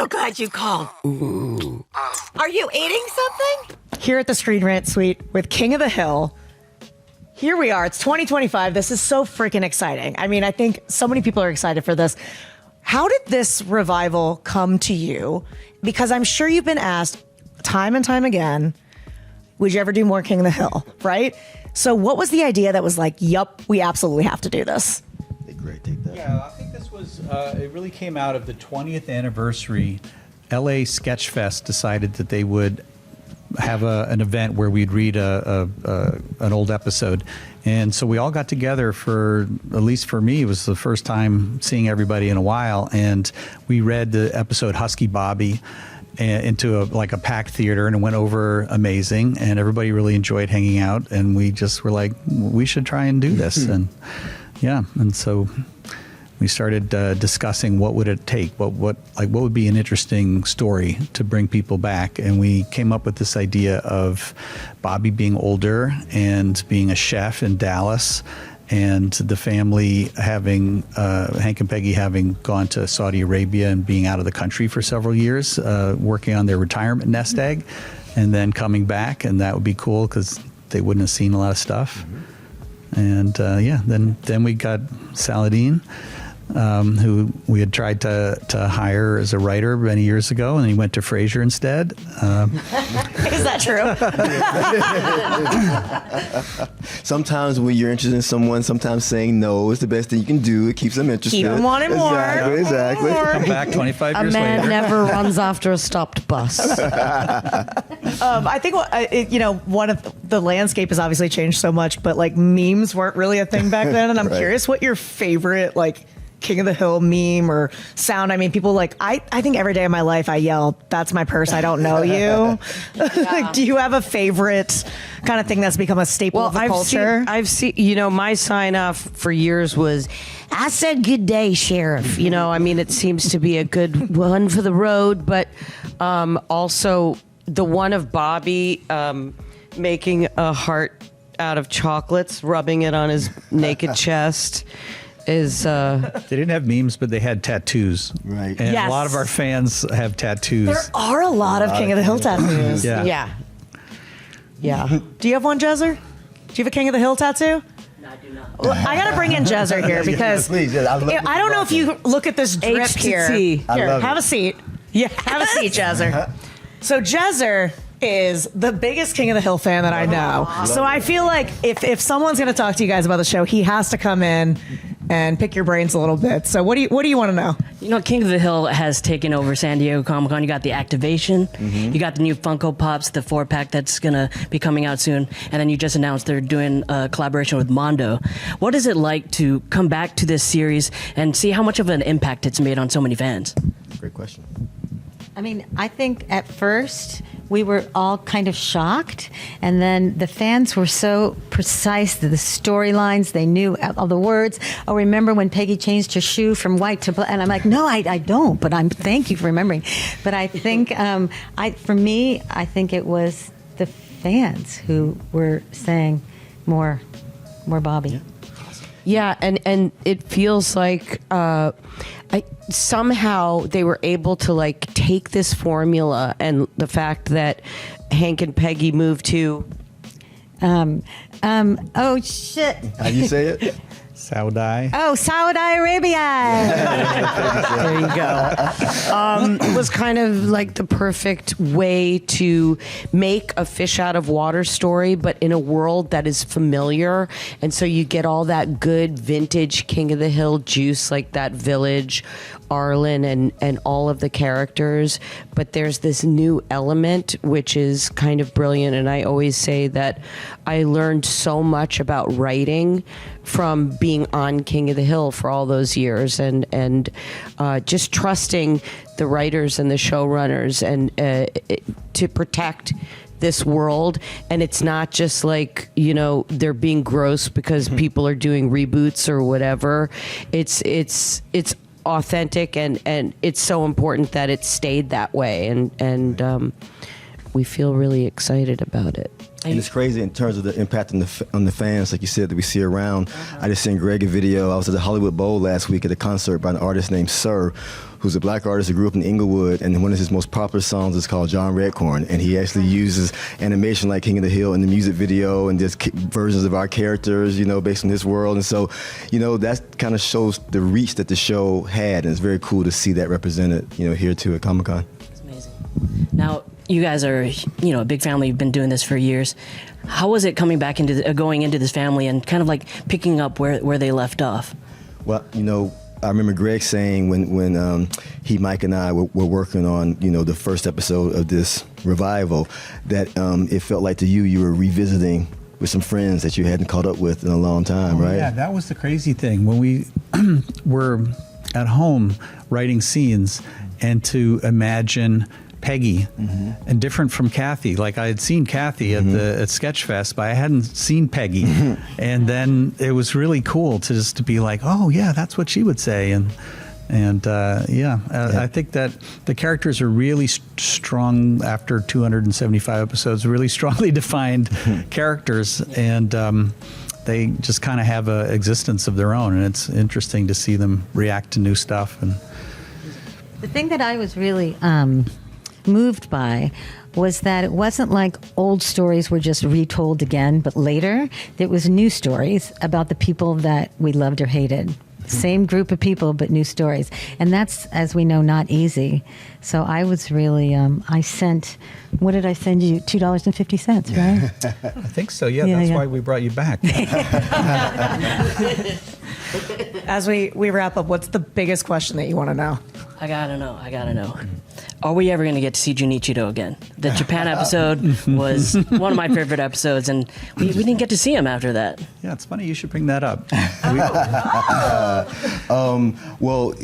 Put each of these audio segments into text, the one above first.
so glad you called. Ooh. Are you eating something? Here at the Screen Rant Suite with King of the Hill. Here we are. It's 2025. This is so freaking exciting. I mean, I think so many people are excited for this. How did this revival come to you? Because I'm sure you've been asked time and time again, would you ever do more King of the Hill, right? So what was the idea that was like, yup, we absolutely have to do this? Great, take that. Yeah, I think this was, it really came out of the 20th anniversary. LA Sketchfest decided that they would have an event where we'd read an old episode. And so we all got together for, at least for me, it was the first time seeing everybody in a while. And we read the episode Husky Bobby into a packed theater, and it went over amazing. And everybody really enjoyed hanging out. And we just were like, we should try and do this. And yeah, and so we started discussing what would it take, what would be an interesting story to bring people back, and we came up with this idea of Bobby being older and being a chef in Dallas, and the family having Hank and Peggy having gone to Saudi Arabia and being out of the country for several years, working on their retirement nest egg, and then coming back, and that would be cool because they wouldn't have seen a lot of stuff. Mm-hmm. And then we got Saladin, who we had tried to hire as a writer many years ago, and he went to Frasier instead. Is that true? Sometimes when you're interested in someone, sometimes saying no is the best thing you can do. It keeps them interested. Keep them wanting more. Exactly. Come back 25 years later. A man never runs after a stopped bus. I think one of the landscape has obviously changed so much, but like memes weren't really a thing back then, and I'm curious what your favorite King of the Hill meme or sound. I mean, people I think every day of my life I yell, "That's my purse, I don't know you." Do you have a favorite kind of thing that's become a staple of the culture? I've seen, my sign off for years was, "I said good day, Sheriff." I mean, it seems to be a good one for the road, but also the one of Bobby making a heart out of chocolates, rubbing it on his naked chest. Is they didn't have memes, but they had tattoos. Right. And yes. a lot of our fans have tattoos. There are a lot of King of the Hill tattoos. Yeah. Do you have one, Jezzer? Do you have a King of the Hill tattoo? No, I do not. Well, I got to bring in Jezzer here because Please, I don't know if you look at this drip here. Here, love have it. a seat. Yeah, have a seat, Jezzer. So Jezzer is the biggest King of the Hill fan that I know. So I feel like if someone's going to talk to you guys about the show, he has to come in and pick your brains a little bit. So what do you want to know? King of the Hill has taken over San Diego Comic-Con. You got the activation. Mm-hmm. You got the new Funko Pops, the 4-pack that's going to be coming out soon. And then you just announced they're doing a collaboration with Mondo. What is it like to come back to this series and see how much of an impact it's made on so many fans? Great question. I mean, I think at first we were all kind of shocked, and then the fans were so precise, the storylines, they knew all the words. Oh, remember when Peggy changed her shoe from white to black? And I'm like, no, I don't, but thank you for remembering. But I think, for me, I think it was the fans who were saying more Bobby. Yeah, and it feels like somehow they were able to take this formula and the fact that Hank and Peggy moved to oh shit. How do you say it? Saudi. Oh, Saudi Arabia. There you go. It was kind of like the perfect way to make a fish out of water story, but in a world that is familiar. And so you get all that good vintage King of the Hill juice, like that village, Arlen, and all of the characters. But there's this new element, which is kind of brilliant. And I always say that I learned so much about writing from being on King of the Hill for all those years, and just trusting the writers and the showrunners and to protect this world. And it's not just they're being gross because people are doing reboots or whatever. It's authentic, and it's so important that it stayed that way, and we feel really excited about it. And it's crazy in terms of the impact on the fans, like you said, that we see around. I just sent Greg a video. I was at the Hollywood Bowl last week at a concert by an artist named Sir, who's a black artist who grew up in Inglewood, and one of his most popular songs is called John Redcorn, and he actually uses animation like King of the Hill in the music video, and just versions of our characters, based on this world. And so, that kind of shows the reach that the show had, and it's very cool to see that represented, here too at Comic-Con. It's amazing. Now, you guys are, a big family. You've been doing this for years. How was it coming back going into this family and kind of like picking up where they left off? Well, I remember Greg saying when Mike and I were working on, the first episode of this revival, that it felt like to you were revisiting with some friends that you hadn't caught up with in a long time, right? Yeah, that was the crazy thing. When we were at home writing scenes, and to imagine Peggy, and different from Kathy. Like I had seen Kathy at Sketchfest, but I hadn't seen Peggy. And then it was really cool to be like, oh yeah, that's what she would say. I think that the characters are really strong after 275 episodes, really strongly defined characters, and they just kind of have an existence of their own, and it's interesting to see them react to new stuff. And the thing that I was really moved by was that it wasn't like old stories were just retold again, but later there was new stories about the people that we loved or hated. Same group of people, but new stories. And that's, as we know, not easy. So I was really, what did I send you? $2.50, right? I think so, that's why we brought you back. As we wrap up, what's the biggest question that you want to know? I gotta know. Are we ever going to get to see Junichiro again? The Japan episode was one of my favorite episodes, and we didn't get to see him after that. Yeah, it's funny you should bring that up. Well,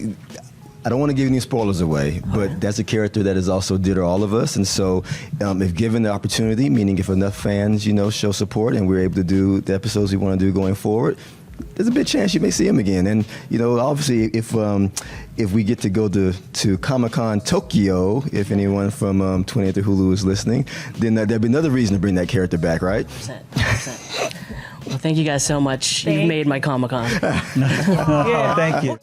I don't want to give any spoilers away, but that's a character that is also dear to all of us. And so if given the opportunity, meaning if enough fans, show support and we're able to do the episodes we want to do going forward, there's a big chance you may see him again. And, obviously, if we get to go to Comic-Con Tokyo, if anyone from 20th or Hulu is listening, then there'll be another reason to bring that character back, right? 100%. Well, thank you guys so much. You've made my Comic-Con. Thank you.